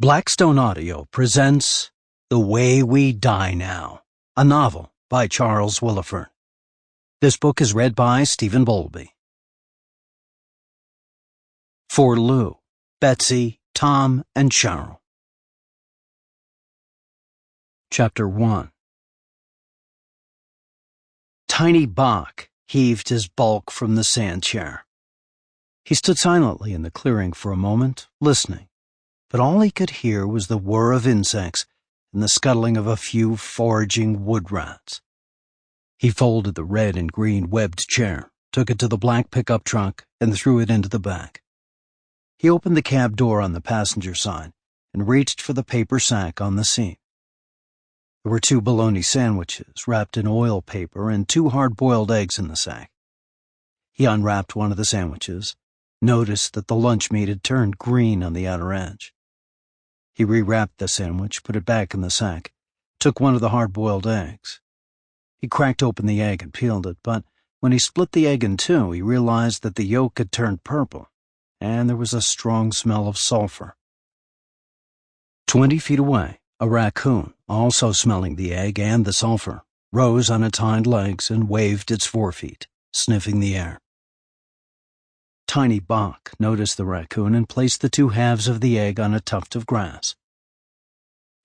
Blackstone Audio presents The Way We Die Now, a novel by Charles Willeford. This book is read by Stephen Bowlby. For Lou, Betsy, Tom, and Cheryl. Chapter 1. Tiny Bach heaved his bulk from the sand chair. He stood silently in the clearing for a moment, listening, but all he could hear was the whir of insects and the scuttling of a few foraging wood rats. He folded the red and green webbed chair, took it to the black pickup truck, and threw it into the back. He opened the cab door on the passenger side and reached for the paper sack on the seat. There were 2 bologna sandwiches wrapped in oil paper and 2 hard-boiled eggs in the sack. He unwrapped one of the sandwiches, noticed that the lunch meat had turned green on the outer edge. He rewrapped the sandwich, put it back in the sack, took one of the hard-boiled eggs. He cracked open the egg and peeled it, but when he split the egg in 2, he realized that the yolk had turned purple, and there was a strong smell of sulfur. 20 feet away, a raccoon, also smelling the egg and the sulfur, rose on its hind legs and waved its forefeet, sniffing the air. Tiny Bach noticed the raccoon and placed the 2 halves of the egg on a tuft of grass.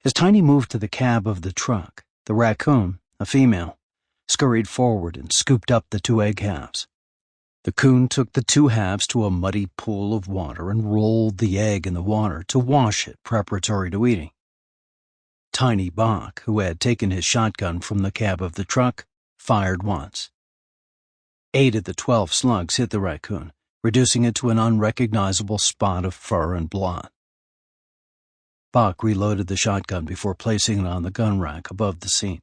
As Tiny moved to the cab of the truck, the raccoon, a female, scurried forward and scooped up the 2 egg halves. The coon took the 2 halves to a muddy pool of water and rolled the egg in the water to wash it preparatory to eating. Tiny Bach, who had taken his shotgun from the cab of the truck, fired once. 8 of the 12 slugs hit the raccoon, reducing it to an unrecognizable spot of fur and blood. Bach reloaded the shotgun before placing it on the gun rack above the seat.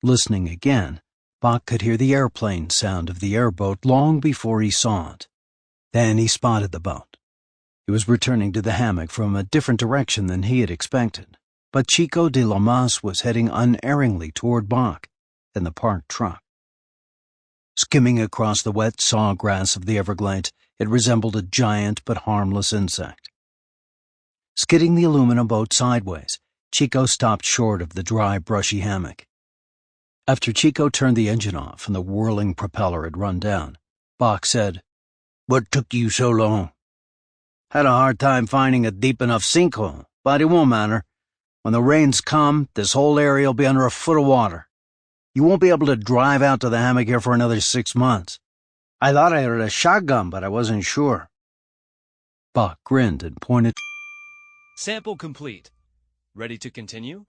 Listening again, Bach could hear the airplane sound of the airboat long before he saw it. Then he spotted the boat. It was returning to the hammock from a different direction than he had expected, but Chico de Lamas was heading unerringly toward Bach and the parked truck. Skimming across the wet sawgrass of the Everglades, it resembled a giant but harmless insect. Skidding the aluminum boat sideways, Chico stopped short of the dry, brushy hammock. After Chico turned the engine off and the whirling propeller had run down, Bach said, "What took you so long?" "Had a hard time finding a deep enough sinkhole, but it won't matter. When the rains come, this whole area will be under a foot of water. You won't be able to drive out to the hammock here for another 6 months. I thought I heard a shotgun, but I wasn't sure." Bach grinned and pointed. Sample complete. Ready to continue?